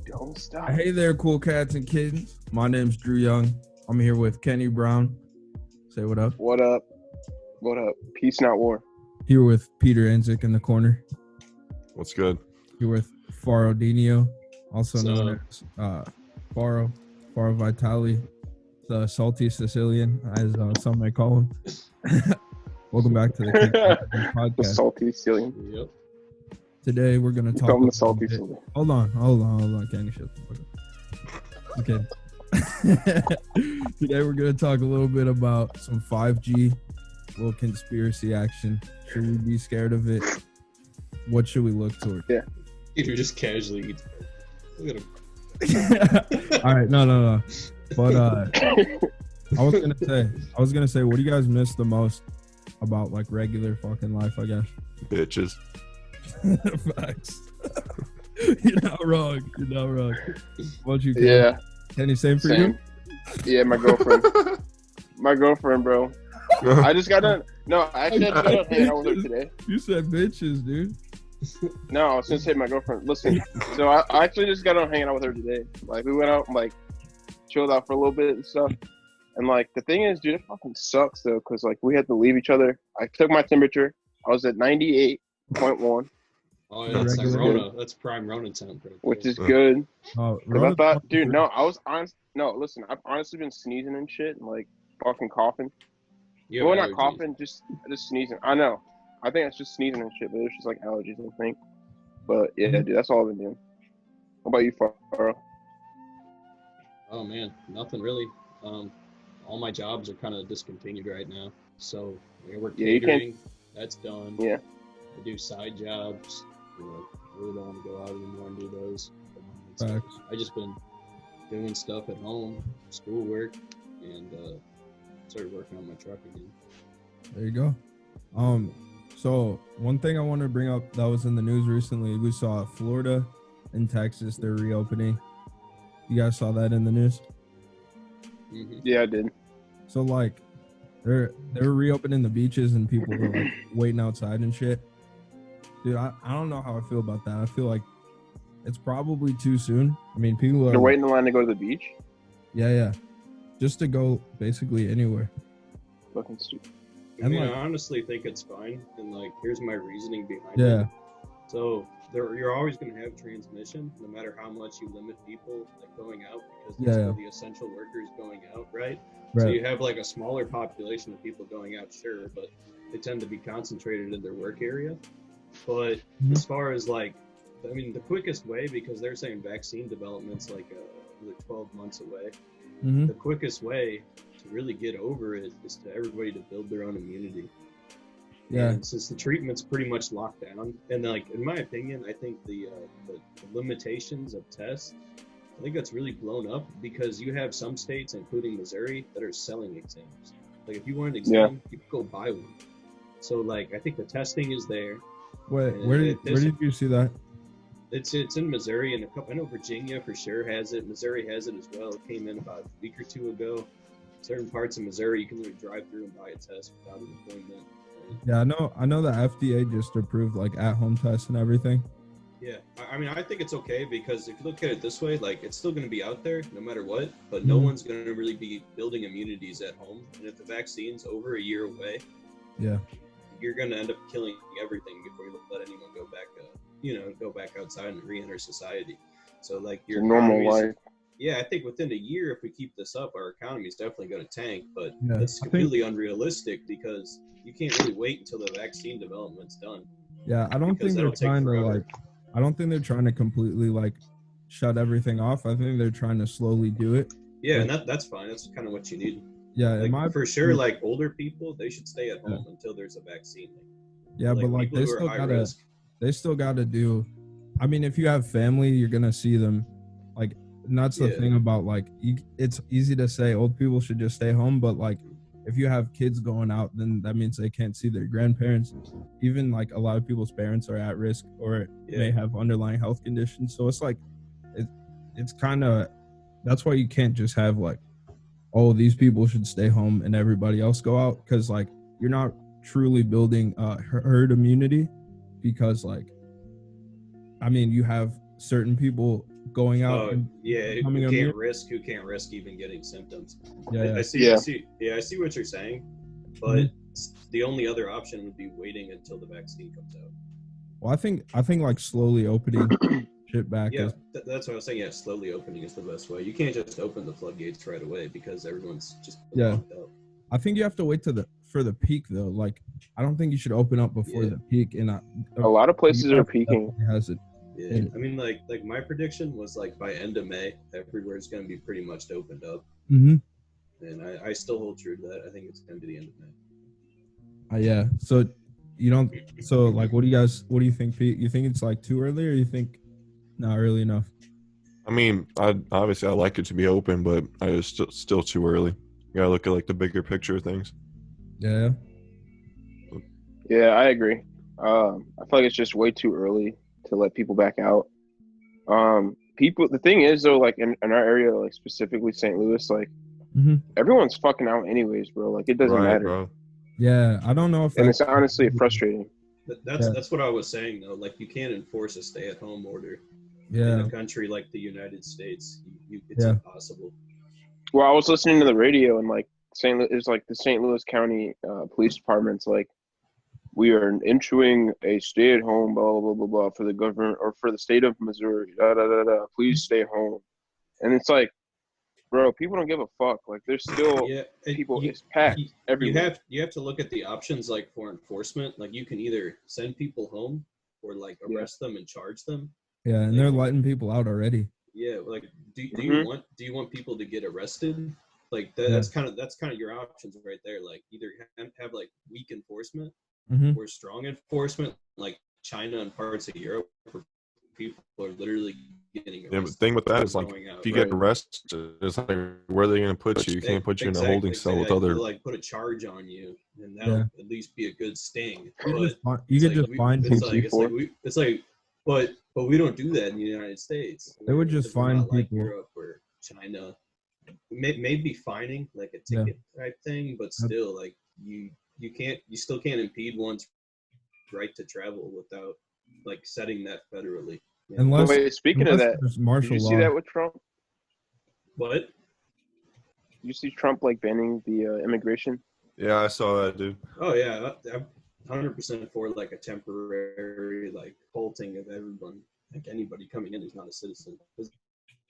Don't stop. Hey there, cool cats and kittens. My name's Drew Young. I'm here with Kenny Brown. Say what up. What up? What up? Peace, not war. Here with Peter Enzik in the corner. What's good? Here with Faro Vitale, also known as Faro Vitale, the salty Sicilian, as some may call him. Welcome back to the Kickback Lounge Podcast. The salty Sicilian. Yep. Today we're gonna talk. Call him the salty Sicilian. Hold on, Kenny. Shut the fuck up. Okay. Today we're gonna talk a little bit about some 5G, a little conspiracy action. Should we be scared of it? What should we look toward? Yeah. You're just casually eating. Look at him. All right, no. But I was gonna say, what do you guys miss the most about like regular fucking life? I guess. Bitches. Facts. You're not wrong. What about you? Kenny? Yeah. Kenny, same for Same. you? Yeah, my girlfriend. My girlfriend, bro. I just got done. No, I actually got done hanging out with her today. You said bitches, dude. No, I was gonna say my girlfriend. Listen, so I actually just got done hanging out with her today. Like, we went out and like chilled out for a little bit and stuff. And like, the thing is, dude, it fucking sucks though, because like we had to leave each other. I took my temperature. I was at 98.1. Oh, yeah, that's like Rona. That's prime Rona temp, right? Which is good. Oh, Because I thought, dude, no, I was honest. No, listen, I've honestly been sneezing and shit, and like fucking coughing. You Well, have not allergies. coughing, just sneezing. I know. I think it's just sneezing and shit, but it's just like allergies, I think. But yeah, dude, that's all I've been doing. What about you, Faro? Oh man, nothing really. All my jobs are kind of discontinued right now. So I work Yeah, you catering. That's done. Yeah. I do side jobs. I really don't want to go out anymore and do those. Facts. I just been doing stuff at home, schoolwork, and started working on my truck again. There you go. So one thing I want to bring up that was in the news recently, we saw Florida and Texas, they're reopening. You guys saw that in the news? Mm-hmm. Yeah, I did. So like they're reopening the beaches and people were like waiting outside and shit. Dude, I don't know how I feel about that. I feel like it's probably too soon. I mean, people are They're waiting in line to go to the beach? Yeah. Just to go basically anywhere. Fucking stupid. I And mean, like- I honestly think it's fine, and like, here's my reasoning behind Yeah. it. So you're always going to have transmission, no matter how much you limit people like going out, because there's Yeah. still the essential workers going out, right? So Right. you have like a smaller population of people going out, sure, but they tend to be concentrated in their work area. But Mhm. as far as like, I mean, the quickest way, because they're saying vaccine development's like 12 months away. Mm-hmm. The quickest way to really get over it is to everybody to build their own immunity. Yeah. And since the treatment's pretty much locked down, and like in my opinion, I think the limitations of tests, I think that's really blown up, because you have some states, including Missouri, that are selling exams. Like if you want an exam, you could go buy one. So like I think the testing is there. Wait, where did you see that? It's in Missouri, and I know Virginia for sure has it. Missouri has it as well. It came in about a week or two ago. Certain parts of Missouri, you can literally drive through and buy a test without an appointment. Yeah, I know the FDA just approved like at-home tests and everything. Yeah, I mean, I think it's okay, because if you look at it this way, like it's still going to be out there no matter what, but no one's going to really be building immunities at home. And if the vaccine's over a year away, Yeah. you're going to end up killing everything before you let anyone go back outside and re-enter society. So like your Your normal economy's- life. Yeah, I think within a year, if we keep this up, our economy is definitely going to tank. But Yeah, that's I think- completely unrealistic, because you can't really wait until the vaccine development's done. Yeah, I don't Because think they're that'll take trying to forever. like. I don't think they're trying to completely like shut everything off. I think they're trying to slowly do it. Yeah, and that's fine. That's kind of what you need. Yeah, in my Like, for sure, like older people, they should stay at home until there's a vaccine. yeah, but like people they who are still high gotta risk. they still gotta do. I mean, if you have family, you're gonna see them. Like, and that's the Yeah. thing about like it's easy to say old people should just stay home, but like if you have kids going out, then that means they can't see their grandparents. Even like a lot of people's parents are at risk or may have underlying health conditions. So it's like it's kind of, that's why you can't just have like, oh, these people should stay home and everybody else go out, because like you're not truly building herd immunity, because like, I mean, you have certain people going out. Who can't risk even getting symptoms. I see what you're saying, but the only other option would be waiting until the vaccine comes out. Well, I think like slowly opening shit back. Yeah, that's what I was saying. Yeah, slowly opening is the best way. You can't just open the floodgates right away because everyone's just locked up. I think you have to wait for the peak though. Like, I don't think you should open up before the peak. And a lot of places are peaking. Yeah, I mean, like my prediction was like by end of May, everywhere's going to be pretty much opened up. Mm-hmm. And I still hold true to that. I think it's going to be the end of May. Yeah. So you don't. So like, what do you think, Pete? You think it's like too early, or you think not early enough? I mean, I like it to be open, but it's still too early. You gotta look at like the bigger picture of things. Yeah. Yeah, I agree. I feel like it's just way too early to let people back out. The thing is though, like in our area, like specifically St. Louis, like everyone's fucking out anyways, bro. Like it doesn't matter. Bro. Yeah, I don't know if. And it's honestly frustrating. That's what I was saying though. Like you can't enforce a stay-at-home order in a country like the United States. It's impossible. Well, I was listening to the radio and like the St. Louis County Police Department's like, we are issuing a stay-at-home blah blah blah blah for the government or for the state of Missouri. Please stay home. And it's like, bro, people don't give a fuck. Like there's still people. It's packed everywhere. You have to look at the options like for enforcement. Like you can either send people home or like arrest them and charge them. Yeah, and they're letting people out already. Yeah, like do you want people to get arrested? Like that's kind of your options right there. Like either have like weak enforcement or strong enforcement, like China and parts of Europe, where people are literally getting arrested. Yeah, but the thing with that is like if you get arrested, it's like where are they going to put you? You can't put you in a holding cell with other. Like put a charge on you, and that'll at least be a good sting. You could just find people. But we don't do that in the United States. They would just find people. Like Europe or China. Maybe fining like a ticket type thing, but still, like you still can't impede one's right to travel without like setting that federally. Yeah. Wait, speaking of that, did you see that with Trump? What? Did you see Trump like banning the immigration? Yeah, I saw that, dude. Oh yeah, I'm 100% for like a temporary like halting of everyone, like anybody coming in who's not a citizen.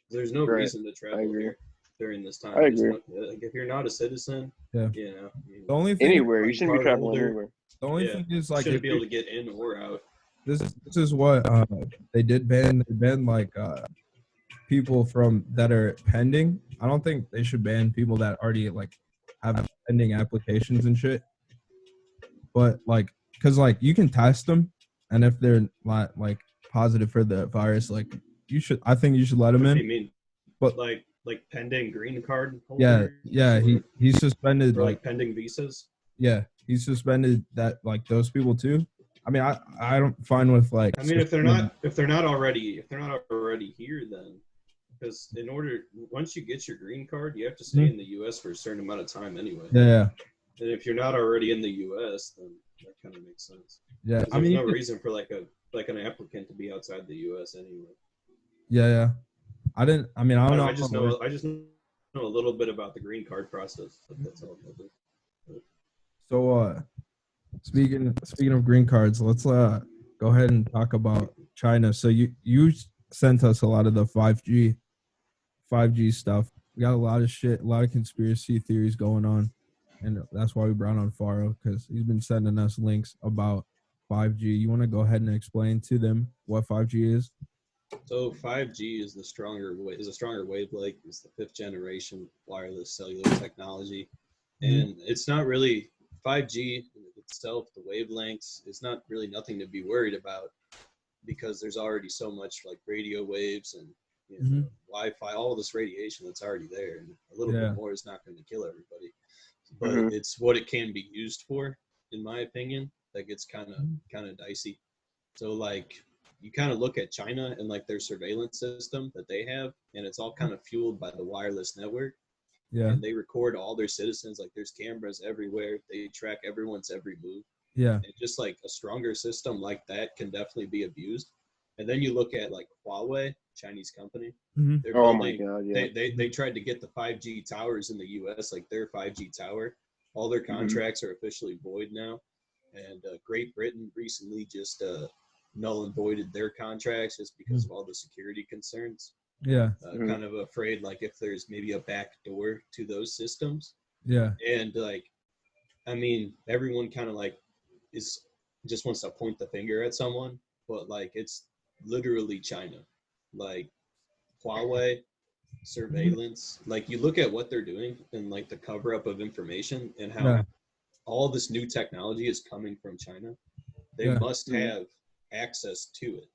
There's no reason to travel here during this time. I agree. Like if you're not a citizen, the only thing anywhere you shouldn't be traveling anywhere. The only thing is like shouldn't be able to get in or out. This is what they did ban. They banned like people from that are pending. I don't think they should ban people that already like have pending applications and shit. But like, cause like you can test them, and if they're not like positive for the virus, like I think you should let them in. What do you mean? But like pending green card holders? Yeah. He's suspended like pending visas. Yeah, he's suspended that like those people too. I mean, I don't find with like. I mean, if they're not already here, then because once you get your green card, you have to stay in the U.S. for a certain amount of time anyway. Yeah. And if you're not already in the U.S., then that kind of makes sense. Yeah, there's no reason for like an applicant to be outside the U.S. anyway. Yeah. I don't know. I just know a little bit about the green card process. That's all. So, speaking of green cards, let's go ahead and talk about China. So you sent us a lot of the 5G stuff. We got a lot of shit, a lot of conspiracy theories going on, and that's why we brought on Faro, because he's been sending us links about 5G. You want to go ahead and explain to them what 5G is? So 5G is a stronger wavelength. It's the 5th generation wireless cellular technology, and it's not really 5G itself. The wavelengths is not really nothing to be worried about, because there's already so much like radio waves and Wi-Fi, all this radiation that's already there, and a little bit more is not going to kill everybody. But it's what it can be used for, in my opinion. Like it's kind of dicey. So like you kind of look at China and like their surveillance system that they have, and it's all kind of fueled by the wireless network. Yeah. And they record all their citizens. Like there's cameras everywhere. They track everyone's every move. Yeah. And just like a stronger system like that can definitely be abused. And then you look at like Huawei, Chinese company. Mhm. They're Oh my building. god, yeah. They tried to get the 5G towers in the U.S. like their 5G tower. All their contracts are officially void now, and Great Britain recently just null and voided their contracts just because of all the security concerns. Yeah. Kind of afraid like if there's maybe a back door to those systems. Yeah. And like, I mean, everyone kind of like is just wants to point the finger at someone, but like it's literally China, like Huawei surveillance. Like you look at what they're doing and like the cover up of information and how Yeah. all this new technology is coming from China. They Yeah. must have access to it,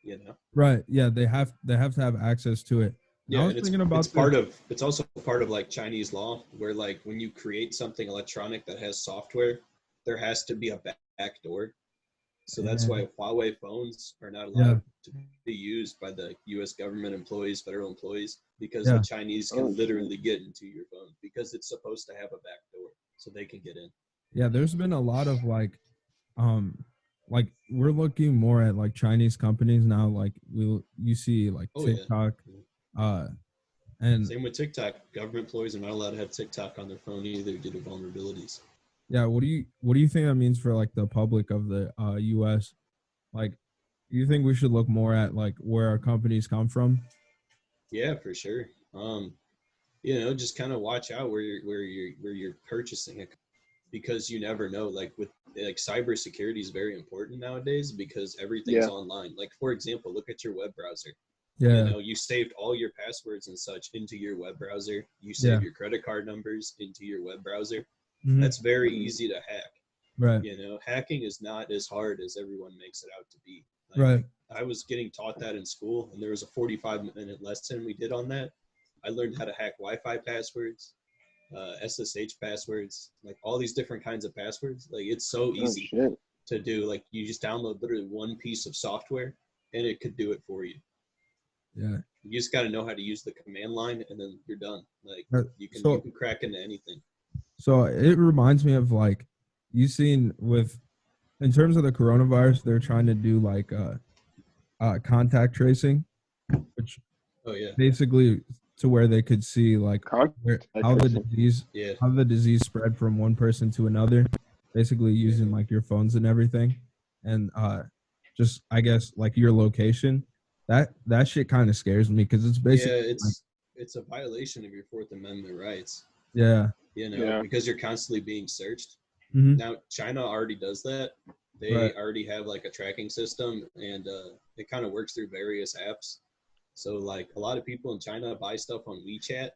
you know? Right. Yeah. They have to have access to it. And I Yeah, was and thinking about it's also part of like Chinese law where like when you create something electronic that has software, there has to be a back door. So that's why Huawei phones are not allowed to be used by the U.S. government employees, federal employees, because the Chinese can literally get into your phone because it's supposed to have a back door so they can get in. Yeah, there's been a lot of like we're looking more at like Chinese companies now. Like you see like TikTok, and same with TikTok. Government employees are not allowed to have TikTok on their phone either due to vulnerabilities. Yeah, what do you think that means for like the public of the U.S.? Like, do you think we should look more at like where our companies come from? Yeah, for sure. You know, just kind of watch out where you're purchasing it, because you never know. Like with like cybersecurity is very important nowadays because everything's online. Like for example, look at your web browser. Yeah. You know, you saved all your passwords and such into your web browser. You save your credit card numbers into your web browser. Mm-hmm. That's very easy to hack. Right. You know, hacking is not as hard as everyone makes it out to be. Like, right. I was getting taught that in school, and there was a 45-minute lesson we did on that. I learned how to hack Wi-Fi passwords, SSH passwords, like all these different kinds of passwords. Like it's so easy to do. Like you just download literally one piece of software, and it could do it for you. Yeah. You just got to know how to use the command line, and then you're done. Like you can crack into anything. So it reminds me of like you seen in terms of the coronavirus, they're trying to do like contact tracing, which basically to where they could see like how the disease spread from one person to another, basically using like your phones and everything, and just I guess like your location. That shit kind of scares me because it's basically it's a violation of your Fourth Amendment rights. Yeah. You know, because you're constantly being searched. Mm-hmm. Now, China already does that. They already have like a tracking system, and it kind of works through various apps. So like a lot of people in China buy stuff on WeChat,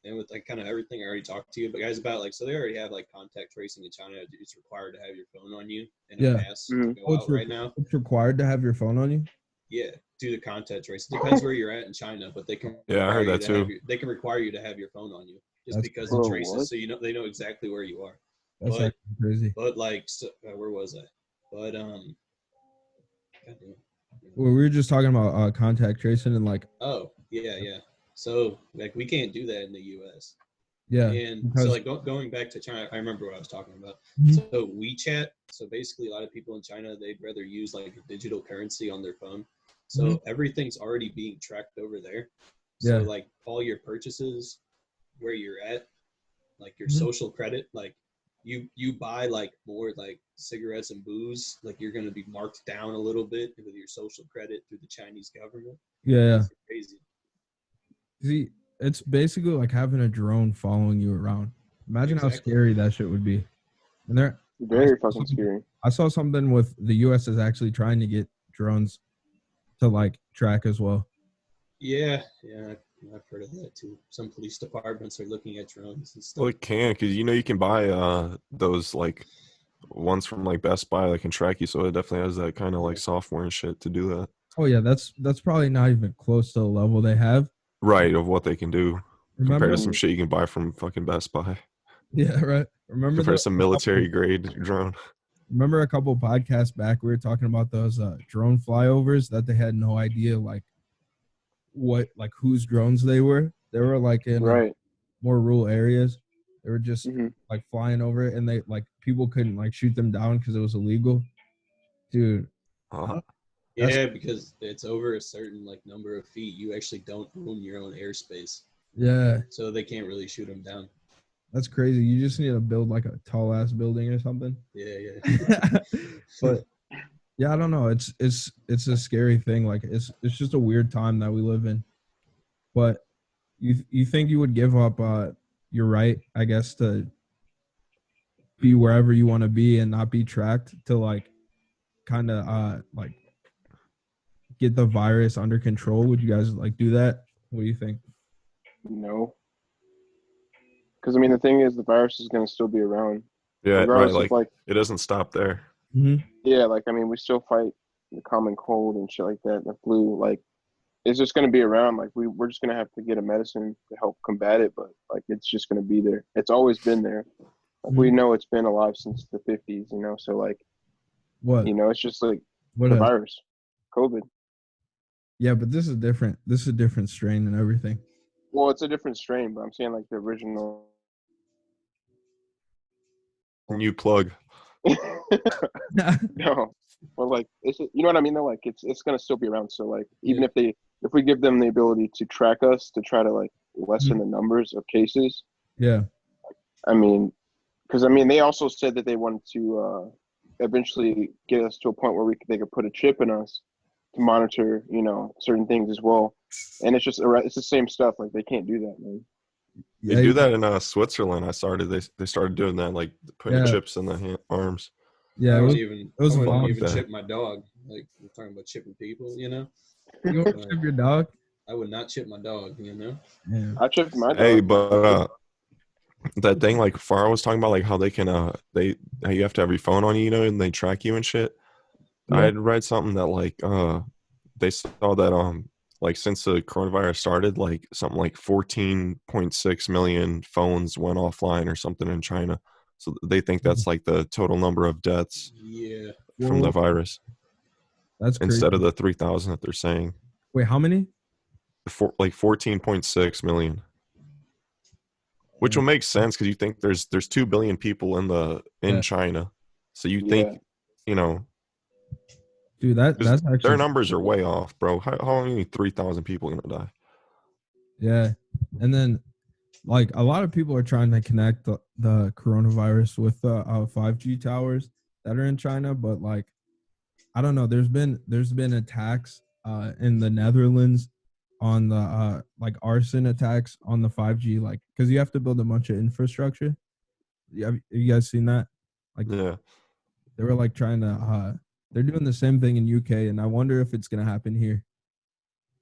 and with like kind of everything I already talked to you guys about, like, so they already have like contact tracing in China. It's required to have your phone on you and a pass to go out right now. It's required to have your phone on you? Yeah, due to contact tracing. Depends where you're at in China, but they can I heard that too. They can require you to have your phone on you just because it traces, so they know exactly where you are. That's crazy. But like, so, where was I? But well, we were just talking about contact tracing and like. Oh yeah. So like we can't do that in the U.S. Yeah. And so like going back to China, I remember what I was talking about. Mm-hmm. So WeChat. So basically, a lot of people in China, they'd rather use like a digital currency on their phone. So everything's already being tracked over there. So like all your purchases, where you're at, like your social credit, like you buy like more like cigarettes and booze, like you're going to be marked down a little bit with your social credit through the Chinese government. Yeah. It's crazy. See, it's basically like having a drone following you around. Imagine how scary that shit would be. And they're very fucking scary. I saw something with the U.S. is actually trying to get drones to like track as well. Yeah, I've heard of that too. Some police departments are looking at drones and stuff. Well, it can, because you can buy those like ones from like Best Buy that can track you, so it definitely has that kind of like software and shit to do that. Oh yeah, that's probably not even close to the level they have. Right, of what they can do compared to some shit you can buy from fucking Best Buy. Yeah, right. Remember compared to some military grade drone. Remember a couple podcasts back we were talking about those drone flyovers that they had no idea like whose drones they were. They were like in more rural areas. They were just like flying over it, and they like people couldn't like shoot them down because it was illegal. Dude, Yeah, because it's over a certain like number of feet. You actually don't own your own airspace, Yeah, so they can't really shoot them down. that's crazy. You just need to build like a tall ass building or something. Yeah. But yeah, I don't know. It's a scary thing. Like it's just a weird time that we live in. But you think you would give up your right, I guess, to be wherever you want to be and not be tracked to like kind of like get the virus under control? Would you guys like do that? What do you think? No, because I mean the thing is the virus is going to still be around, Yeah, right. regardless of Like like it doesn't stop there. Mm-hmm. yeah, like I mean we still fight the common cold and shit like that, the flu. Like it's just going to be around. Like we're just going to have to get a medicine to help combat it, but like it's just going to be there. It's always been there. Like we know it's been alive since the 50s, you know. So like What? it's just like What the is? virus, COVID. Yeah, but this is different. This is a different strain and everything. Well, it's a different strain, but I'm saying like the original. New plug. No, well, like it's you know what I mean though. Like it's gonna still be around. So like even if we give them the ability to track us to try to like lessen the numbers of cases. Yeah. I mean, because I mean they also said that they wanted to eventually get us to a point where they could put a chip in us to monitor certain things as well. And it's the same stuff. Like they can't do that, man. They do that in Switzerland. They started doing that, like putting chips in the arms. Yeah, it I was wouldn't even chip my dog. Like we're talking about chipping people, you know. You want to chip your dog? I would not chip my dog, you know. Yeah. I chipped my dog. Hey, but that thing like Faro was talking about, like how they can how you have to have your phone on you, and they track you and shit. Yeah. I had read something that like they saw that like since the coronavirus started, like something like 14.6 million phones went offline or something in China. So they think that's like the total number of deaths from the virus. That's crazy. Instead of the 3,000 that they're saying. Wait, how many? Like 14.6 million. Which will make sense because you think there's 2 billion people in China. So you think, dude, that's actually their numbers are way off, bro. How many 3,000 people are gonna die? Yeah. And then like a lot of people are trying to connect the coronavirus with 5G towers that are in China, but like I don't know, there's been attacks in the Netherlands on the like arson attacks on the 5G, like because you have to build a bunch of infrastructure. Have you guys seen that? Like they were like trying to they're doing the same thing in UK, and I wonder if it's gonna happen here.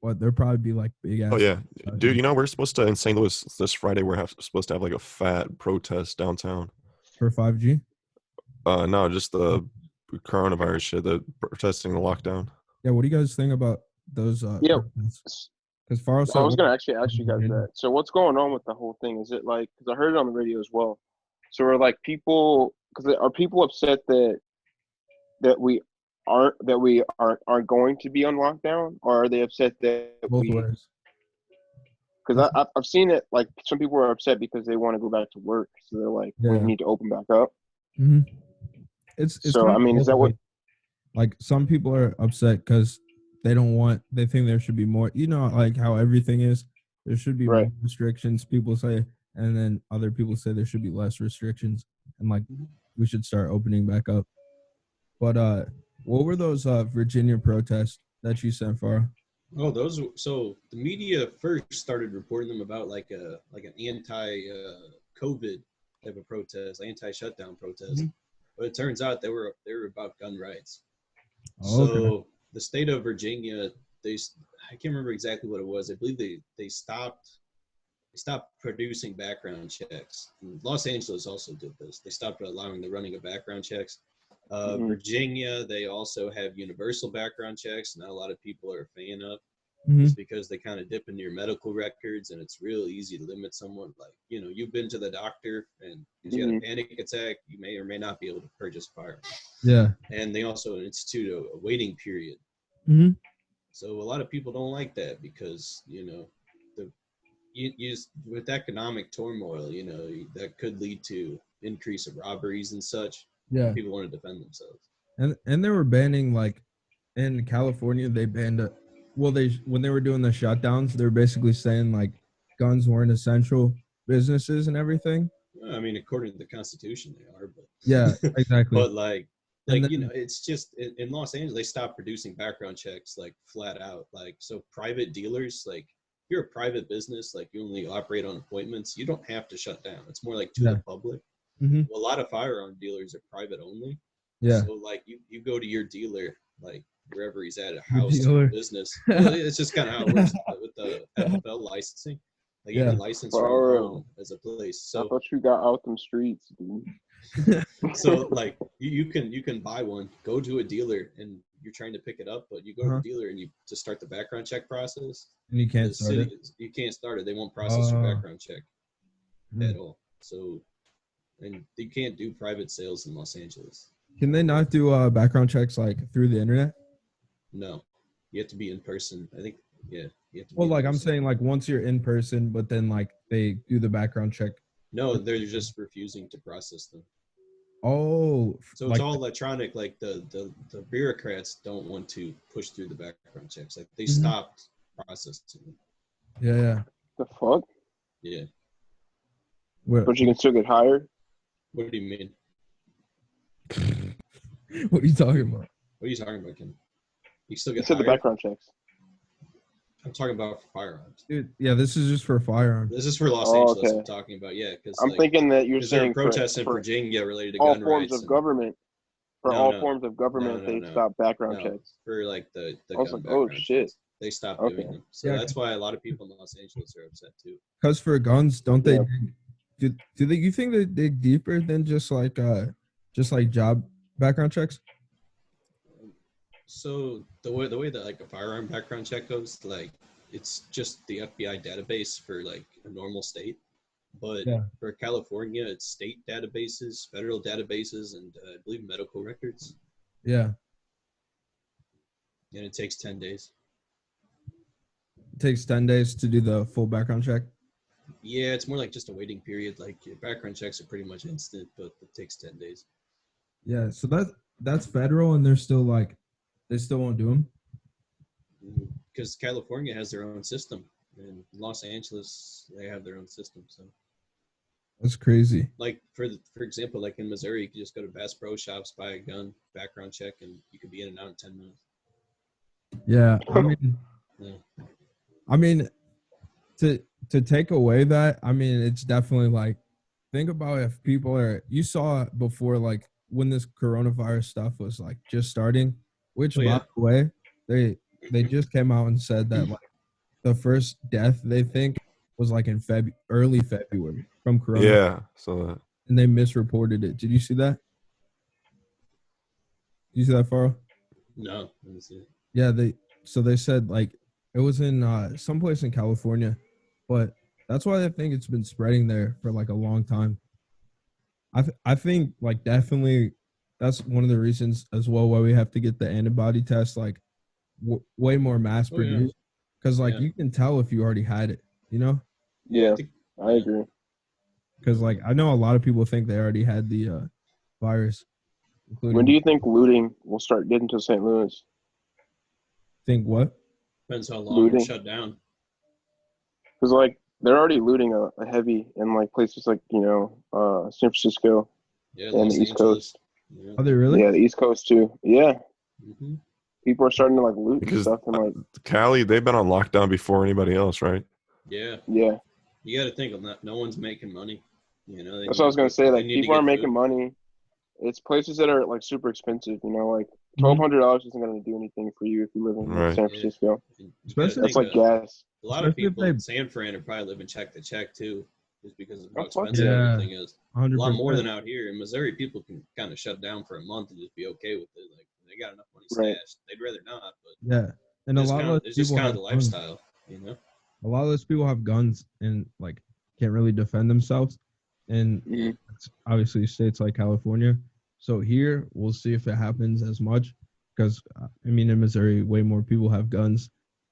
What there'll probably be like big ass. Oh yeah, dude. We're supposed to in St. Louis this Friday. We're supposed to have like a fat protest downtown for 5G. No, just the coronavirus shit. The protesting the lockdown. Yeah, what do you guys think about those? Because Faro said I was gonna actually ask you guys that. So what's going on with the whole thing? Is it like because I heard it on the radio as well? So are like people are people upset that we aren't going to be on lockdown, or are they upset that both ways? Because I've seen it, like some people are upset because they want to go back to work, so they're like, we need to open back up. Mm-hmm. It's so I mean, is that what? Like some people are upset because they think there should be more. Like how everything is, there should be more restrictions. People say, and then other people say there should be less restrictions, and like we should start opening back up. But what were those Virginia protests that you sent for? Oh, so the media first started reporting them about like an anti-COVID type of protest, anti-shutdown protest. Mm-hmm. But it turns out they were about gun rights. Oh, so the state of Virginia, I can't remember exactly what it was. I believe they stopped producing background checks. And Los Angeles also did this. They stopped allowing the running of background checks. Virginia, they also have universal background checks. Not a lot of people are a fan of. It's because they kind of dip into your medical records, and it's real easy to limit someone. Like, you've been to the doctor, and if you had a panic attack, you may or may not be able to purchase a firearm. Yeah. And they also institute a waiting period. Mm-hmm. So a lot of people don't like that because, with economic turmoil, that could lead to increase of robberies and such. Yeah. People want to defend themselves. And they were banning like in California, they banned it. Well, when they were doing the shutdowns, they were basically saying like guns weren't essential businesses and everything. I mean, according to the Constitution, they are, but Yeah, exactly. but And you then, know, it's just in Los Angeles they stopped producing background checks like flat out. Like, so private dealers, like if you're a private business, like you only operate on appointments, you don't have to shut down. It's more like to yeah, the public. hmm Well, a lot of firearm dealers are private only. yeah, So like you go to your dealer, like wherever he's at, a your house, dealer. business. Well, it's just kind of how it works with the FFL licensing. Like you Yeah. can license your own home as a place. I So thought you got out them streets, dude. so like you can buy one, go to a dealer, and you're trying to pick it up, but you go to the dealer and you to start the background check process. And you can't The start city, it. you can't start it. They won't process your Oh. background check at all. So, and you can't do private sales in Los Angeles. Can they not do background checks like through the internet? No, you have to be in person. I think, yeah. You have to be Well, in like I'm person. saying, like once you're in person, but then like they do the background check. No, they're just refusing to process them. Oh, So it's all electronic. Like the bureaucrats don't want to push through the background checks. Like they stopped processing them. Yeah. The fuck? Yeah. But you can still get hired? What do you mean? What are you talking about? What are you talking about, Ken? You still You get said the hired? background checks. I'm talking about for firearms. Dude, yeah, this is just for firearms. This is for Los Oh, Angeles. okay. I'm talking about, yeah, because I'm thinking that you're there saying protests in for Virginia related to all gun forms rights. of government. For No, all no. forms of government, No, they no. stop background No, checks. for like the I was gun like, oh, background shit. checks. They stopped Okay. doing them. So Yeah, that's why a lot of people in Los Angeles are upset too. Because for guns, don't they? Yeah. Do they? You think they dig deeper than just like job background checks? So the way that like a firearm background check goes, like it's just the FBI database for like a normal state. But for California, it's state databases, federal databases, and I believe medical records. Yeah. And it takes 10 days. It takes 10 days to do the full background check. Yeah, it's more like just a waiting period. Like your background checks are pretty much instant, but it takes 10 days. Yeah, so that's federal, and they're still like, they still won't do them? Because California has their own system, and Los Angeles, they have their own system. So that's crazy. like for example, like in Missouri, you can just go to Bass Pro Shops, buy a gun, background check, and you could be in and out in 10 minutes. Yeah, Yeah. I mean, to take away that, I mean, it's definitely like, think about if people are, you saw before, like when this coronavirus stuff was like just starting, which by the way, they just came out and said that like the first death they think was like in early February from corona. Yeah, so and they misreported it. Did you see that? Did you see that, Faro? No, let me see. Yeah, they said like it was in someplace in California, but that's why I think it's been spreading there for like a long time. I think like definitely that's one of the reasons as well why we have to get the antibody test like way more mass produced, because like you can tell if you already had it, you know? Yeah, I agree. Because like I know a lot of people think they already had the virus. When do you think looting will start getting to St. Louis? Think what? Depends how long it's shut down. Because like they're already looting a heavy in like places like San Francisco and the East Coast. Yeah. Are they really? Yeah, the East Coast too. Yeah. Mm-hmm. People are starting to like loot because stuff and like Cali, they've been on lockdown before anybody else, right? Yeah. Yeah. You got to think of that. No one's making money. You know. That's what I was gonna say. Like people are making money. It's places that are like super expensive. You know, like $1,200 isn't gonna do anything for you if you live in San Francisco. Especially that's like gas. A lot of people in San Fran are probably living check to check too, just because of how expensive everything is. 100%. A lot more than out here in Missouri. People can kind of shut down for a month and just be okay with it. Like they got enough money stashed. They'd rather not, but yeah. And a lot of it's just kind of the lifestyle, you know. A lot of those people have guns and like can't really defend themselves, and obviously states like California. So here we'll see if it happens as much, because I mean in Missouri way more people have guns,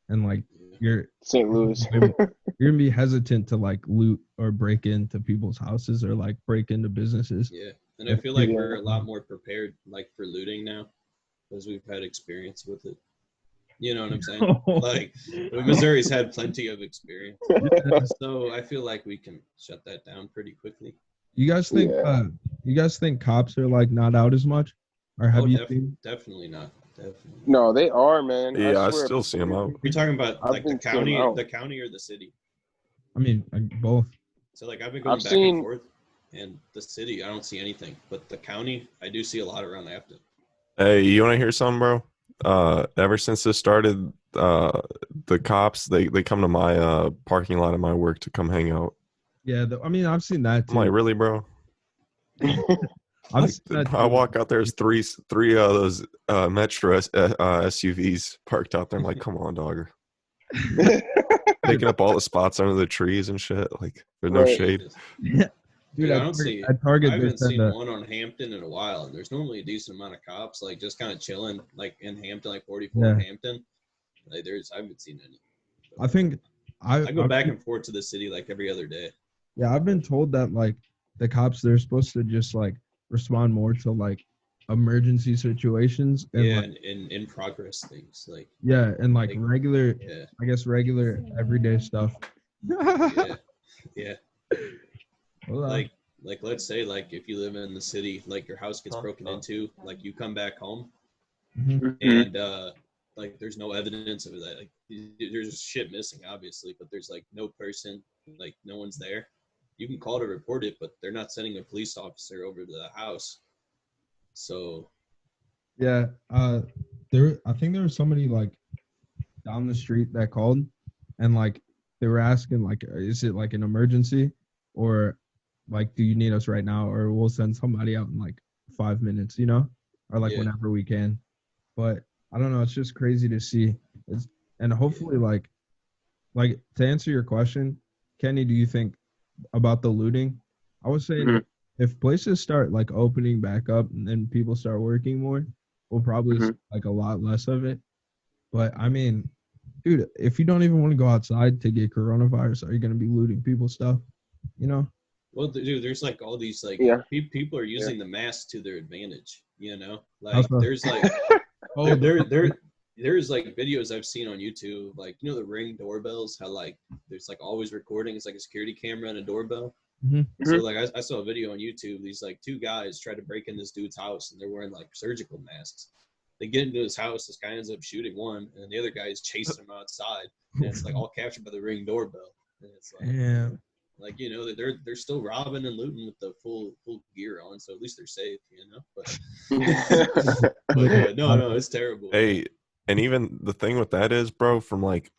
and like you're St. Louis, you're gonna be hesitant to like loot or break into people's houses or like break into businesses. Yeah, and I feel like we're a lot more prepared like for looting now. because we've had experience with it. You know what I'm saying? Like, Missouri's had plenty of experience. So I feel like we can shut that down pretty quickly. You guys think cops are like not out as much? Or have you seen? Definitely not. Definitely. No, they are, man. Yeah, I swear. still see them out. You're talking about I've like the been seeing 'em out. county or the city? I mean, both. So like I've been going back and forth, and the city I don't see anything, but the county I do see a lot around Afton. Hey, you want to hear something, bro? Ever since this started, the cops they come to my parking lot at my work to come hang out. Yeah, I mean, I've seen that too. I'm like, really, bro? I walk out, there's three of those Metro SUVs parked out there. I'm like, come on, dog. Taking up all the spots under the trees and shit. Like, there's no shade. Yeah. Dude, I haven't seen that. one on Hampton in a while, and there's normally a decent amount of cops, like just kind of chilling, like in Hampton, like 44 in Hampton. Like I haven't seen any. I think I go back and forth to the city like every other day. Yeah, I've been told that like the cops, they're supposed to just like respond more to like emergency situations and like, in progress things like and like regular I guess regular everyday stuff. yeah. Like let's say like if you live in the city, like your house gets broken into, like you come back home and like there's no evidence of that, like there's shit missing obviously, but there's like no person, like no one's there. You can call to report it, but they're not sending a police officer over to the house. So I think there was somebody like down the street that called and like they were asking like, is it like an emergency or like, do you need us right now, or we'll send somebody out in like 5 minutes, you know, or like whenever we can. But I don't know, it's just crazy to see. And hopefully like to answer your question, Kenny, do you think about the looting? I was saying if places start like opening back up and then people start working more, we'll probably see like a lot less of it. But I mean, dude, if you don't even want to go outside to get coronavirus, are you going to be looting people's stuff? You know? Well, dude, there's like all these like people are using the mask to their advantage. You know, like there's like there's like videos I've seen on YouTube, like you know the Ring doorbells, how like there's like always recording. It's like a security camera and a doorbell. So like I saw a video on YouTube. These like two guys tried to break in this dude's house and they're wearing like surgical masks. They get into his house. This guy ends up shooting one, and the other guy is chasing him outside. And it's like all captured by the Ring doorbell. And it's like, like you know that they're still robbing and looting with the full gear on, so at least they're safe, you know. But no, it's terrible. Hey, and even the thing with that is, bro, from like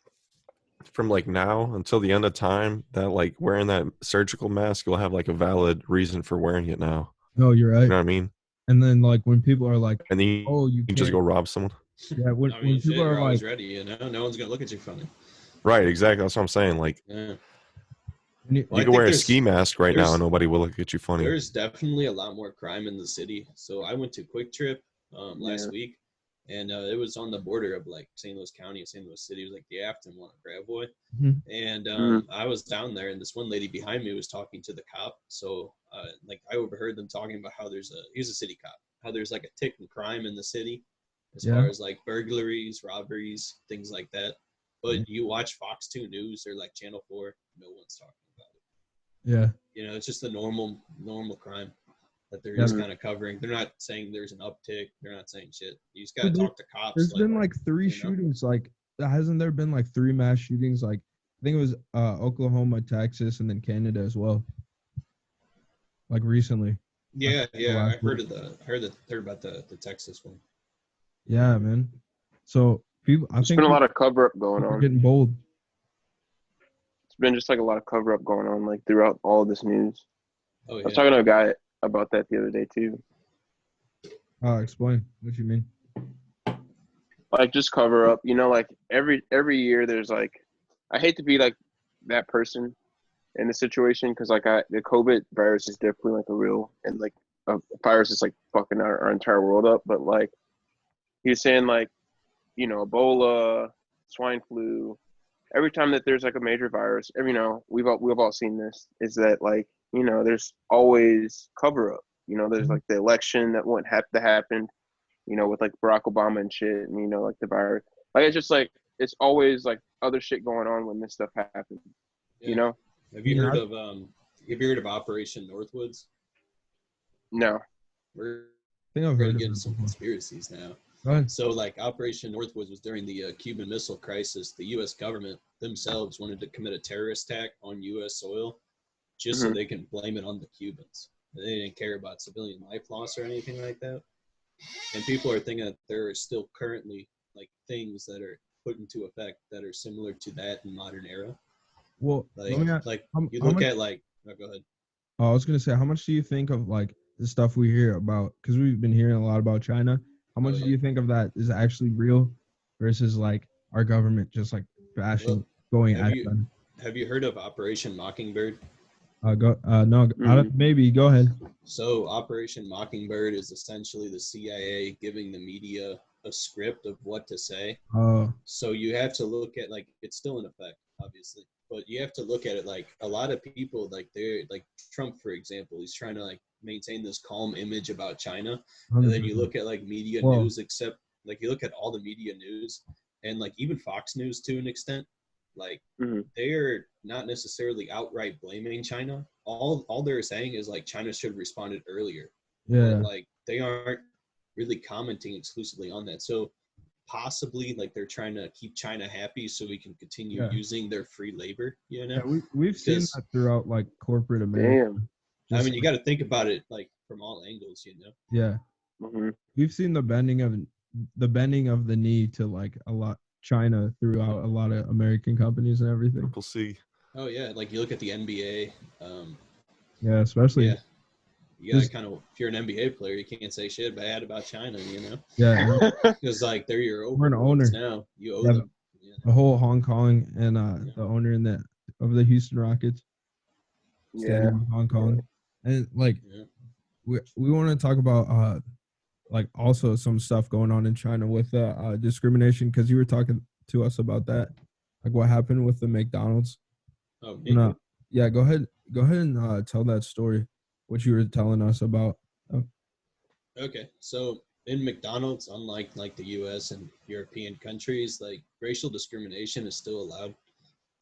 now until the end of time, that like wearing that surgical mask, you'll have like a valid reason for wearing it now. No, you're right. You know what I mean? And then like when people are like, and then you can just go rob someone. Yeah, when people are always like ready, you know, no one's gonna look at you funny. Right, exactly. That's what I'm saying. Like, you can wear a ski mask right now, and nobody will look at you funny. There's definitely a lot more crime in the city. So I went to Quick Trip last week, and it was on the border of like St. Louis County and St. Louis City. It was like the Afton one, Gravois. And I was down there, and this one lady behind me was talking to the cop. So like I overheard them talking about how he's a city cop, how there's like a tick in crime in the city as far as like burglaries, robberies, things like that. But you watch Fox 2 News or like Channel 4, no one's talking about it. Yeah. You know, it's just the normal crime that they're just kind of covering. They're not saying there's an uptick. They're not saying shit. You just got to talk to cops. There's been like 3 shootings. Like, hasn't there been like 3 mass shootings? Like, I think it was Oklahoma, Texas, and then Canada as well. Like recently. Yeah. I heard about the Texas one. Yeah, man. So people, I think there's been a lot of cover up going on. Getting bold. It's been just like a lot of cover up going on, like throughout all of this news. Oh, yeah. I was talking to a guy about that the other day too. Explain what you mean. Like just cover up, you know, like every year there's like, I hate to be like that person in the situation because like the COVID virus is definitely like a real and like a virus is like fucking our entire world up. But like he was saying like, you know, Ebola, swine flu, every time that there's like a major virus, you know, we've all seen this, is that like, you know, there's always cover up. You know, there's like the election that wouldn't have to happen. with like Barack Obama and shit, and like the virus. Like it's just like it's always like other shit going on when this stuff happens. Yeah. Have you Yeah. heard of Operation Northwoods? No. We're I think I've going heard to of get into it some before. conspiracies now. Go ahead. So, like, Operation Northwoods was during the Cuban Missile Crisis. The U.S. government themselves wanted to commit a terrorist attack on U.S. soil just so Mhm. they can blame it on the Cubans. They didn't care about civilian life loss or anything like that. And people are thinking that there are still currently, like, things that are put into effect that are similar to that in modern era. Well, Like, let me ask, you how look much, at, like, oh, go ahead. I was gonna say, how much do you think of like the stuff we hear about? Because we've been hearing a lot about China. How much Oh, do yeah. you think of that is actually real versus like our government just like bashing, Well, going have at you- them? Have you heard of Operation Mockingbird? No, maybe go ahead. So Operation Mockingbird is essentially the CIA giving the media a script of what to say. So you have to look at, like, it's still in effect, obviously, but you have to look at it like a lot of people, like they're like Trump, for example, he's trying to like maintain this calm image about China. And then you 100%. look at like media Well- news, except like you look at all the media news and like even Fox News to an extent, like Mhm. they're not necessarily outright blaming China. All they're saying is like China should have responded earlier. Yeah. But like they aren't really commenting exclusively on that. So possibly like they're trying to keep China happy so we can continue Yeah. using their free labor, Yeah, we've seen Because- that throughout like corporate America. Damn. I Just mean, you got to think about it like from all angles, yeah, Mhm. we've seen the bending of the knee to like a lot China throughout a lot of American companies and everything. Triple C. Oh yeah, like you look at the NBA. Yeah, especially Yeah, you got to Just- kind of, if you're an NBA player, you can't say shit bad about China, yeah, because like they're your We're an owner. overlords now. You owe Yeah, them. the whole Hong Kong and the owner of the Houston Rockets standing Yeah. in Hong Kong, and like Yeah. we want to talk about like also some stuff going on in China with discrimination, because you were talking to us about that, like what happened with the McDonald's. Oh, And, yeah, go ahead and tell that story, what you were telling us about. Okay, so in McDonald's, unlike like the U.S. and European countries, like racial discrimination is still allowed,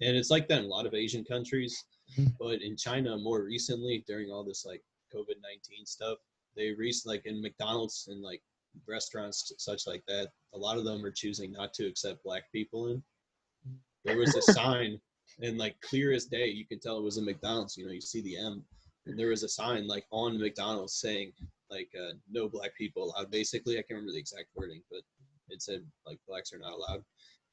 and it's like that in a lot of Asian countries. Mhm. But in China, more recently, during all this like COVID-19 stuff, they like in McDonald's and like restaurants such like that, a lot of them are choosing not to accept black people in. There was a sign, and like clear as day, you can tell it was a McDonald's. You see the M, and there was a sign like on McDonald's saying like no black people allowed. Basically, I can't remember the exact wording, but it said like blacks are not allowed.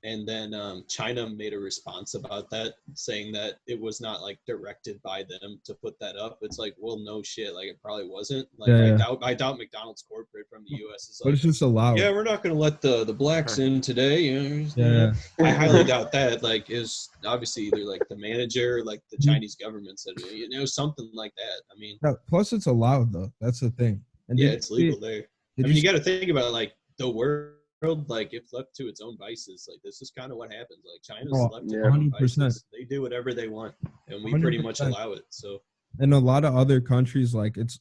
And then China made a response about that, saying that it was not like directed by them to put that up. It's like, well, no shit, like it probably wasn't. Like Yeah. I doubt McDonald's corporate from the U.S. is But like, it's just allowed. yeah, we're not going to let the blacks in today. Yeah. I highly doubt that. Like, is obviously either like the manager, like the Chinese government said, something like that. I mean, Yeah, plus it's allowed though. That's the thing. And yeah, did it's you legal see- there. did I mean, you see- got to think about like the world. Like, if left to its own vices, like this is kind of what happens. Like China's Oh, left to yeah. their own 100%. vices. They do whatever they want, and we pretty much 100%. allow it. So And a lot of other countries, like it's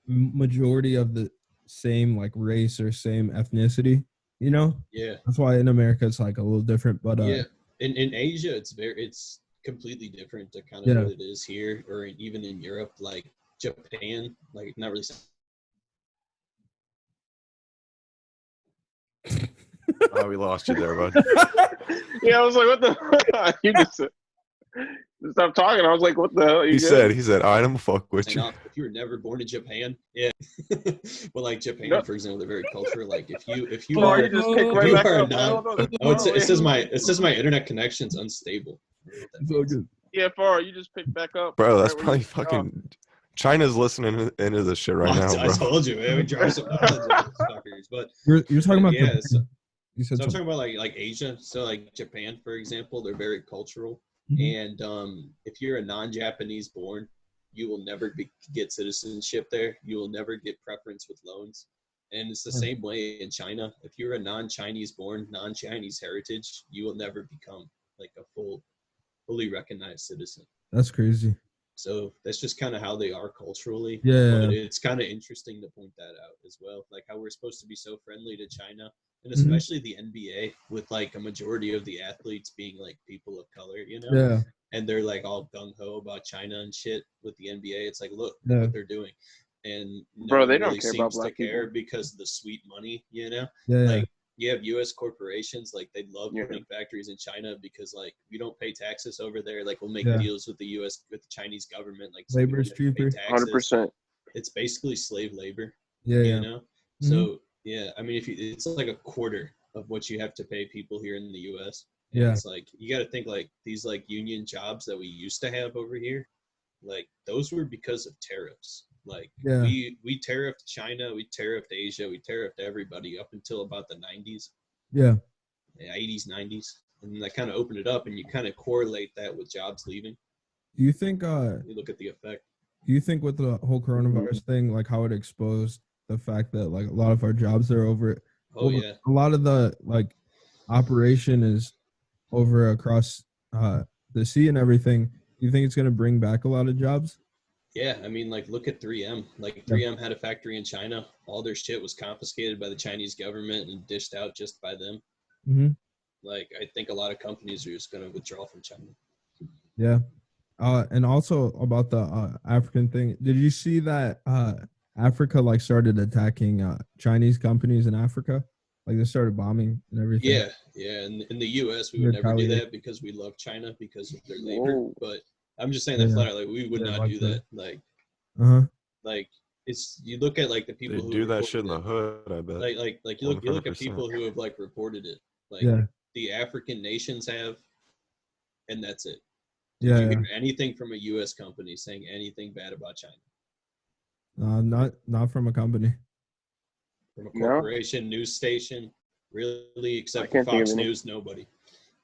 majority of the same like race or same ethnicity. yeah, That's why in America it's like a little different. But yeah. In Asia, it's completely different to kind of Yeah. what it is here, or even in Europe, like Japan, like not really. Oh, we lost you there, bud. Yeah, I was like, what the? You just stopped talking. I was like, what the hell? Are you He good? said, all right, I'm gonna fuck with Saying you. off, if you were never born in Japan, yeah. But like Japan, No. for example, they're very cultural. Like if you Oh, are, you just picked if right you back are up. not- Hold on. oh, it Oh, says yeah. my internet connection's unstable. I don't know what that it's all means. good. Yeah, Faro, you just picked back up. Bro, that's right where you probably left off. fucking China's listening into this shit right now, I bro. told you, man. We drive some fuckers, but You're talking about yeah. Japan. So You said I'm something. talking about like Asia. So like Japan, for example, they're very cultural. Mhm. And if you're a non-Japanese born, you will never get citizenship there. You will never get preference with loans. And it's the Hmm. same way in China. If you're a non-Chinese born, non-Chinese heritage, you will never become like a fully recognized citizen. That's crazy. So that's just kind of how they are culturally. Yeah. But it's kind of interesting to point that out as well. Like how we're supposed to be so friendly to China, and Mhm. especially the NBA, with like a majority of the athletes being like people of color, Yeah. and they're like all gung-ho about China and shit with the NBA. It's like, look Yeah. what they're doing. And no Bro, one they don't really care about seems to black care people. because of the sweet money, Yeah. Like you have U.S. corporations, like they love Yeah. putting factories in China because like we don't pay taxes over there. Like we'll make Yeah. deals with the U.S. with the Chinese government, like so Labor we is don't have to pay cheaper. taxes. 100%. It's basically slave labor, Yeah. you Yeah. know. Mhm. So yeah, I mean, it's like a quarter of what you have to pay people here in the U.S. And Yeah. it's like you got to think like these like union jobs that we used to have over here, like those were because of tariffs. Like Yeah. we tariffed China, we tariffed Asia, we tariffed everybody up until about the 90s, Yeah. 80s, 90s, and then that kind of opened it up, and you kind of correlate that with jobs leaving. Do you think You look at the effect. Do you think with the whole coronavirus thing, like how it exposed the fact that like a lot of our jobs are over? Oh yeah, a lot of the like operation is over across the sea and everything. Do you think it's going to bring back a lot of jobs? yeah. I mean, like look at 3M. Like Yeah. 3M had a factory in China. All their shit was confiscated by the Chinese government and dished out just by them. Mm-hmm. Like I think a lot of companies are just going to withdraw from China. Yeah. And also about the African thing, did you see that Africa like started attacking Chinese companies in Africa? Like they started bombing and everything. Yeah, yeah. And in the U.S., we would never do that because we love China because of their labor. Whoa. But I'm just saying that flat out, like we would not do that. Like it's you look at like the people They who do that reported shit in the it. hood, I bet. Like you look at 100%. people who have like reported it. Like the African nations have, and that's it. Did you hear anything from a U.S. company saying anything bad about China? Not from a company. From a corporation, news station, really, except for Fox News, nobody.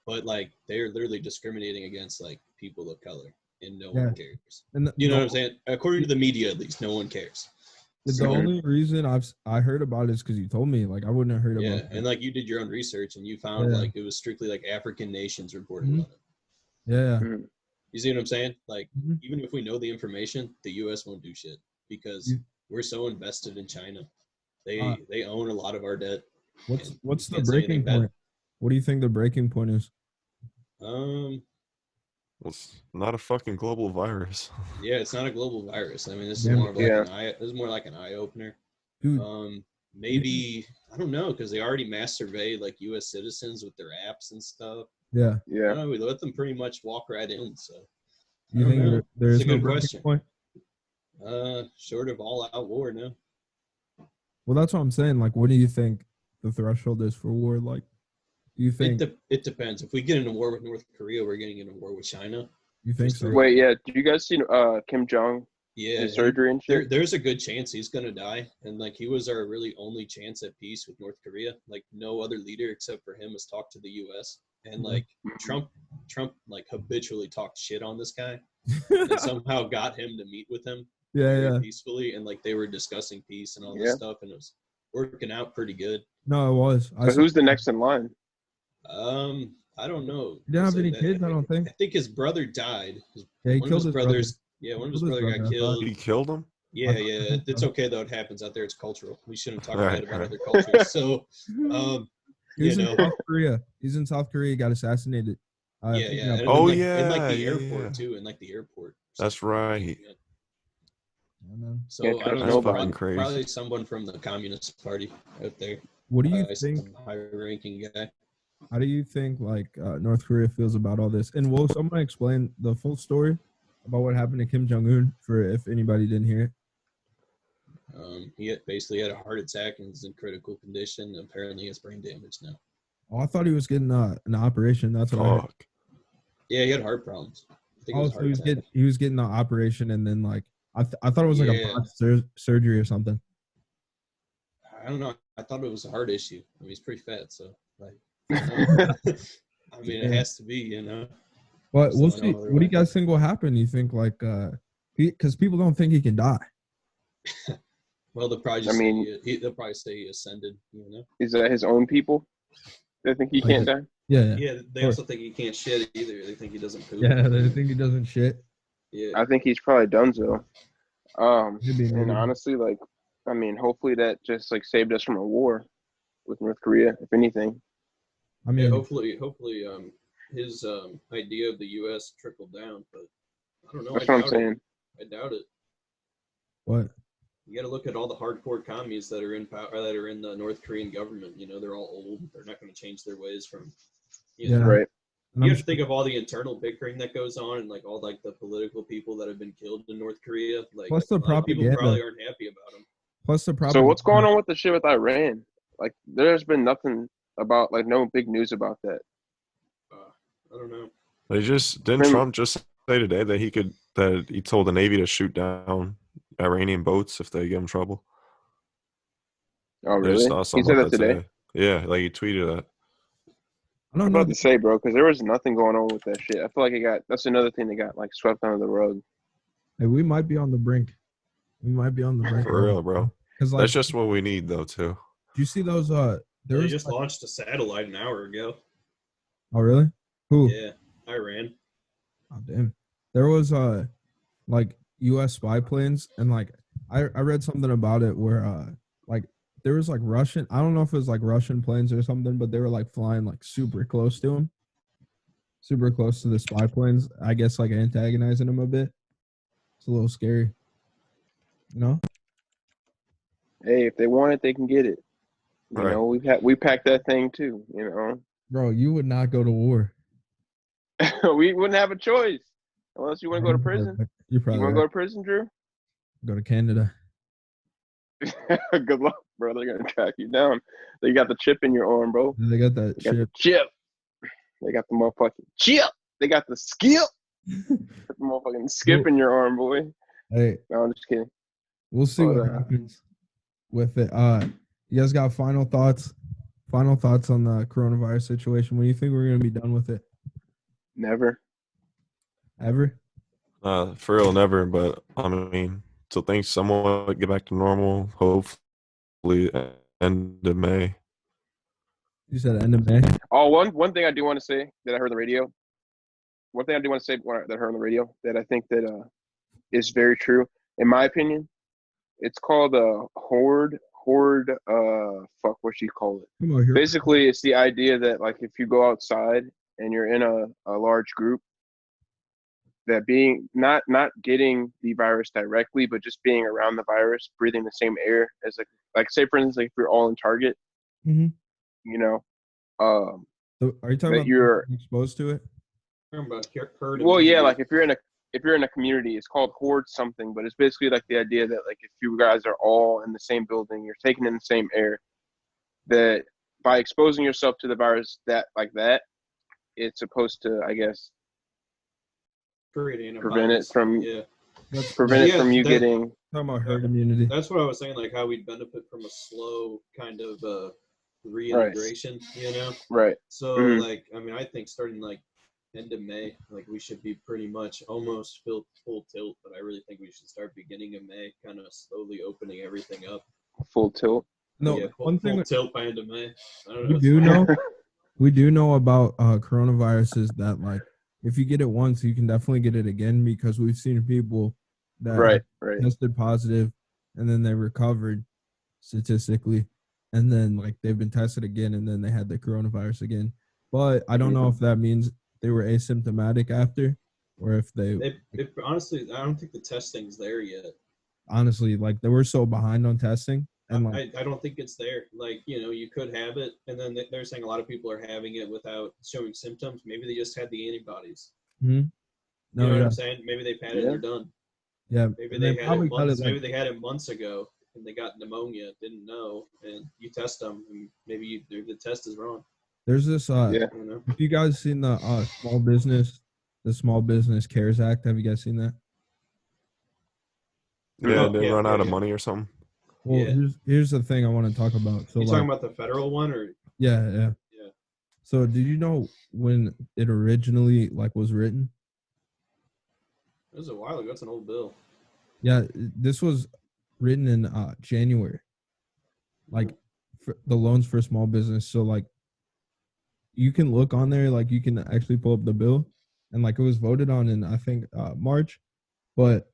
But like they're literally discriminating against like people of color, and no one cares. And you know what I'm saying? According to the media, at least, no one cares. The only reason I heard about it is because you told me. Like I wouldn't have heard about it. Yeah, and like you did your own research, and you found like it was strictly like African nations reporting on it. Yeah. You see what I'm saying? Like even if we know the information, the U.S. won't do shit because we're so invested in China. They own a lot of our debt. What's the breaking point? What do you think the breaking point is? Well, it's not a fucking global virus. Yeah, it's not a global virus. I mean, this is more of like this is more like an eye opener. Dude. Maybe I don't know because they already mass survey like U.S. citizens with their apps and stuff. Yeah. Yeah. We let them pretty much walk right in. So you think there's no breaking point? Short of all out war, no. Well, that's what I'm saying. Like, what do you think the threshold is for war? Like, do you think it depends? If we get into war with North Korea, we're getting into war with China. You think so? Wait, yeah. Did you guys see Kim Jong? Yeah, his surgery and shit. There's a good chance he's gonna die, and like he was our really only chance at peace with North Korea. Like no other leader except for him has talked to the U.S. and like Trump like habitually talked shit on this guy, and somehow got him to meet with him. Peacefully, and like they were discussing peace and all this stuff, and it was working out pretty good. No, it was. So who's the next in line? I don't know. He didn't have any kids, I don't think. I think his brother died. Yeah, he killed his brother. Yeah, one of his brother got killed. He killed him? Yeah. It's okay though. It happens out there. It's cultural. We shouldn't talk bad about other cultures. So, he's in South Korea. He's in South Korea. He got assassinated. Yeah. And in like the airport too. In like the airport. That's right. So I don't know. Probably someone from the Communist Party out there. What do you think? High-ranking guy. How do you think like North Korea feels about all this? And will someone explain the full story about what happened to Kim Jong-un for if anybody didn't hear it? He basically had a heart attack and is in critical condition. Apparently, he has brain damage now. Oh, I thought he was getting an operation. That's what I heard. Yeah, he had heart problems. He was getting the operation, and then like I thought it was like a botched surgery or something. I don't know. I thought it was a heart issue. I mean, he's pretty fat, so like. I mean, it has to be, you know. But we'll see. What do you guys think will happen? You think like because people don't think he can die. Well, they'll probably they'll probably say he ascended. You know, is that his own people? They think he can't die. Yeah. They also think he can't shit either. They think he doesn't poop. Yeah, they think he doesn't shit. Yeah. I think he's probably done so. Maybe. And honestly, like, I mean, hopefully that just like saved us from a war with North Korea, if anything. I mean, Yeah, hopefully, his idea of the U.S. trickled down, but I don't know. That's what I'm saying. I doubt it. what? You got to look at all the hardcore commies that are in power, that are in the North Korean government. You know, they're all old. They're not going to change their ways from. You know, Right. You have to think of all the internal bickering that goes on, and like all like the political people that have been killed in North Korea. Like, Plus the a lot of people propaganda. probably aren't happy about them. Plus the problem. So what's going on with the shit with Iran? Like, there's been nothing about, like, no big news about that. I don't know. They just didn't Trump just say today that he told the Navy to shoot down Iranian boats if they give him trouble. Oh, really? He said that today? Yeah, like he tweeted that. I don't I'm know. about to say, bro, because there was nothing going on with that shit. I feel like that's another thing that got like swept under the rug. Hey, we might be on the brink. We might be on the brink. For real, bro. Because like, that's just what we need, though, too. Do you see those? They just launched a satellite an hour ago. Oh, really? Who? Yeah, Iran. Oh, damn. There was like U.S. spy planes, and like I read something about it where like there was like Russian. I don't know if it was like Russian planes or something, but they were like flying like super close to him, super close to the spy planes. I guess like antagonizing him a bit. It's a little scary, you know. Hey, if they want it, they can get it. You Right. know, we packed that thing too. You know, Bro, you would not go to war. we wouldn't have a choice unless you want to go to prison. You're You probably want to right. go to prison, Drew? Go to Canada. Good luck, bro. They're gonna track you down. They got the chip in your arm, bro. They got that They got shit. the chip. They got the motherfucking chip. They got the skip. The motherfucking skip in your arm, boy. Hey, No, I'm just kidding. we'll see what happens with it. You guys got final thoughts? Final thoughts on the coronavirus situation? When do you think we're gonna be done with it? Never. Ever? For real, never. But I mean, so things somewhat get back to normal. Hopefully, end of May. You said end of May. Oh, one thing I do want to say that I heard on the radio. One thing I do want to say that I heard on the radio that I think that is very true, in my opinion. It's called horde. Fuck, what you call it? Come on here. Basically, it's the idea that like if you go outside and you're in a large group, that being not getting the virus directly, but just being around the virus, breathing the same air as like say for instance, like if you're all in Target, Mm-hmm. you know, So are you talking that about you're exposed to it? About herd well, yeah, immunity. like if you're in a community, it's called horde something, but it's basically like the idea that like if you guys are all in the same building, you're taking in the same air, that by exposing yourself to the virus that it's supposed to, I guess, prevent it from you getting. Talking about herd immunity. That's what I was saying, like how we'd benefit from a slow kind of reintegration, you know? Right. So like, I mean, I think starting like end of May, like we should be pretty much almost full tilt, but I really think we should start beginning of May, kind of slowly opening everything up. Full tilt. No, yeah, one thing full tilt by end of May. I don't know, we do know about coronavirus is that like if you get it once, you can definitely get it again, because we've seen people that tested positive and then they recovered statistically, and then like they've been tested again and then they had the coronavirus again. But I don't know if that means they were asymptomatic after, or if honestly, I don't think the testing's there yet. Honestly, like they were so behind on testing. And like, I don't think it's there. Like, you know, you could have it, and then they're saying a lot of people are having it without showing symptoms. Maybe they just had the antibodies. Mm-hmm. No, you know what I'm saying? Maybe they've had it and they're done. Yeah. Maybe they had it months. Maybe they had it months ago and they got pneumonia, didn't know, and you test them, and maybe the test is wrong. There's this. Have you guys seen the Small Business CARES Act? Have you guys seen that? Yeah, they run out of money or something. Well, here's the thing I want to talk about. So, you talking about the federal one, or? Yeah. So, did you know when it originally was written? It was a while ago. It's an old bill. Yeah, this was written in January. Like, for the loans for small business. So, like, you can look on there. Like, you can actually pull up the bill, and like it was voted on in I think March, But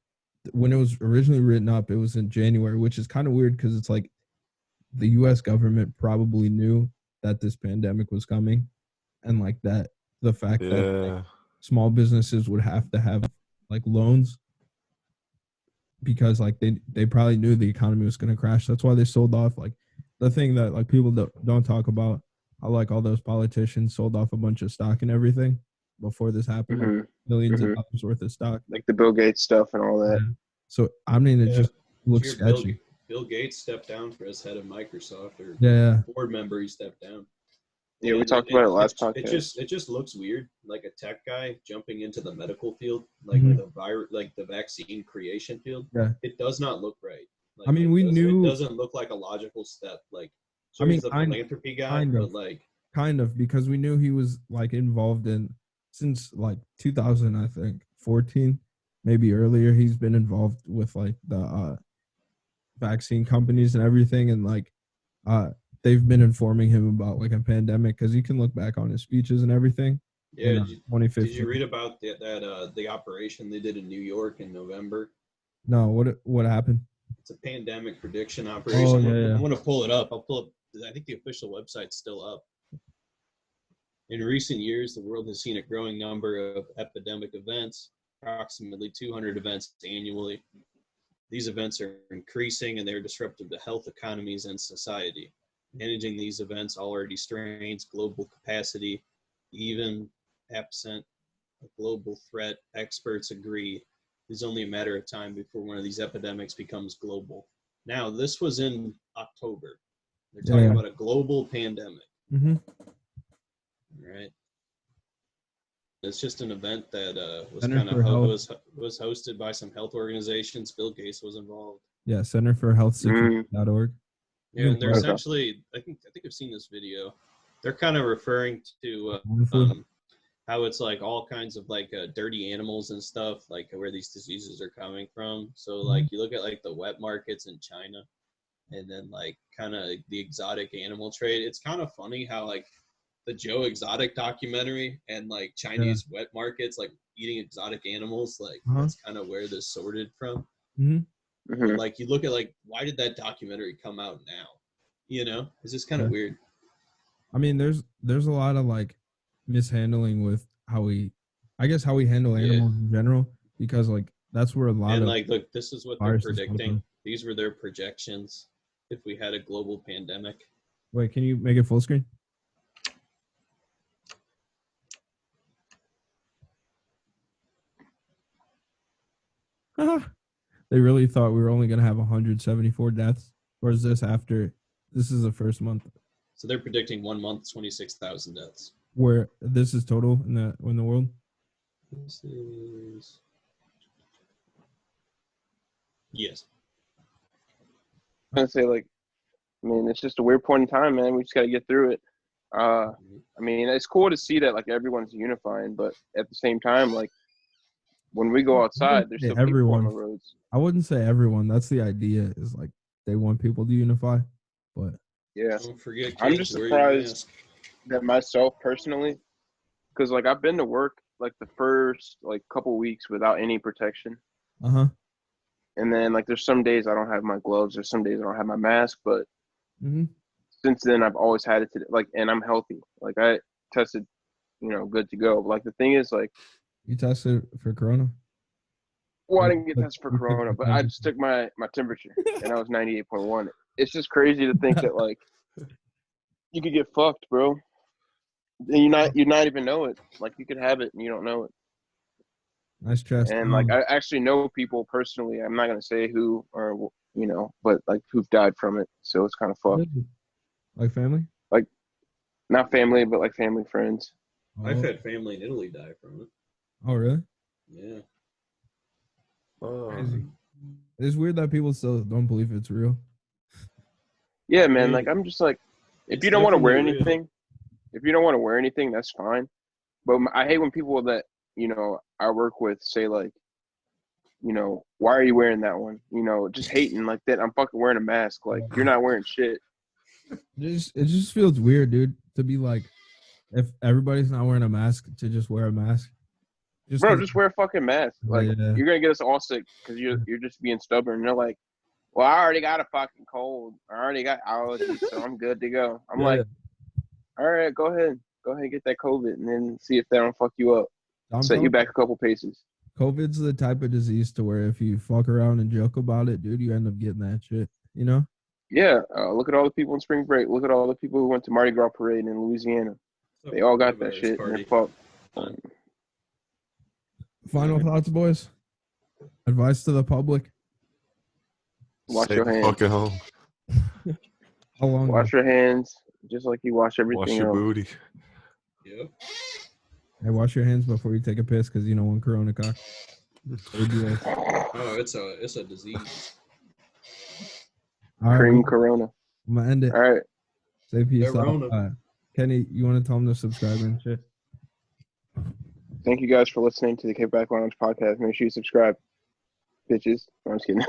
when it was originally written up, it was in January, which is kind of weird because it's like the U.S. government probably knew that this pandemic was coming, and like that the fact that like, small businesses would have to have like loans because like they probably knew the economy was going to crash. That's why they sold off like the thing that like people don't talk about. How like all those politicians sold off a bunch of stock and everything before this happened, like millions of dollars worth of stock, like the Bill Gates stuff and all that. Yeah. So I mean, it just looks sketchy. Bill Gates stepped down for as head of Microsoft, or board member. He stepped down. Yeah, we talked about it last podcast. It just looks weird, like a tech guy jumping into the medical field, like the vaccine creation field. Yeah, it does not look right. Like, I mean, it doesn't look like a logical step. Like, sure, he's a philanthropy guy, but like kind of because we knew he was like involved in since like 2000, I think 14, maybe earlier. He's been involved with like the vaccine companies and everything, and like they've been informing him about like a pandemic because you can look back on his speeches and everything. Yeah, did you read about the operation they did in New York in November? No, what happened? It's a pandemic prediction operation. Oh, yeah. I'm going to pull it up. I'll pull up. I think the official website's still up. In recent years, the world has seen a growing number of epidemic events, approximately 200 events annually. These events are increasing and they are disruptive to health, economies, and society. Managing these events already strains global capacity, even absent a global threat. Experts agree it's only a matter of time before one of these epidemics becomes global. Now, this was in October. They're talking about a global pandemic. Mm-hmm. Right. It's just an event that was kind of was hosted by some health organizations. Bill Gates was involved. Yeah, Center for Health Security.org. Yeah, and they're essentially, I think I've seen this video. They're kind of referring to how it's like all kinds of like dirty animals and stuff, like where these diseases are coming from. So like you look at like the wet markets in China, and then like kind of the exotic animal trade. It's kind of funny how like the Joe Exotic documentary and like Chinese wet markets, like eating exotic animals, like that's kind of where this sorted from. But, like you look at like, why did that documentary come out now? You know, it's just kind of weird. I mean, there's a lot of like mishandling with how we handle animals in general, because like that's where a lot of like, look, this is what they're predicting. These were their projections if we had a global pandemic. Wait, can you make it full screen? They really thought we were only going to have 174 deaths. Or is this after? This is the first month. So they're predicting 1 month, 26,000 deaths. Where this is total in the world? This is... Yes. I'm going to say, like, I mean, it's just a weird point in time, man. We just got to get through it. I mean, it's cool to see that, like, everyone's unifying, but at the same time, like, when we go outside, there's still people on the roads. I wouldn't say everyone. That's the idea, is like they want people to unify. But yeah, don't forget, I'm just surprised that myself personally, because like I've been to work like the first like couple weeks without any protection. And then like there's some days I don't have my gloves, there's some days I don't have my mask, but since then I've always had it like, and I'm healthy. Like I tested, good to go. But like the thing is, like, you tested for corona? Well, I didn't get tested for corona, but I just took my temperature, and I was 98.1. It's just crazy to think that like you could get fucked, bro. And you not even know it. Like you could have it and you don't know it. Nice chest. And like I actually know people personally. I'm not gonna say who or but like who've died from it. So it's kind of fucked. Like family? Like not family, but like family friends. I've had family in Italy die from it. Oh really? Yeah. Crazy. It's weird that people still don't believe it's real. Yeah, man. Like I'm just like, if you don't want to wear anything, that's fine. But I hate when people that I work with say like, why are you wearing that one? Just hating like that. I'm fucking wearing a mask. Like you're not wearing shit. It just feels weird, dude, to be like, if everybody's not wearing a mask, to just wear a mask. Bro, just wear a fucking mask. Like, Yeah. you're gonna get us all sick because you're just being stubborn. You're like, well, I already got a fucking cold. I already got allergies, so I'm good to go. I'm like, all right, go ahead and get that COVID, and then see if that don't fuck you up. Set you back a couple paces. COVID's the type of disease to where if you fuck around and joke about it, dude, you end up getting that shit. You know? Yeah. Look at all the people in spring break. Look at all the people who went to Mardi Gras parade in Louisiana. They all got that shit, and they're fucked. Final thoughts, boys. Advice to the public. Wash your hands. Fuck at home. How long? Wash your hands just like you wash everything Wash your else. booty. Yep. Hey, wash your hands before you take a piss because you don't want corona cock. Oh, it's a disease. All right, Cream Corona. I'm gonna end it. All right. Say peace out. Corona. Kenny, you want to tell them to subscribe and shit? Thank you guys for listening to the Kickback Lounge Podcast. Make sure you subscribe, bitches. No, I'm just kidding.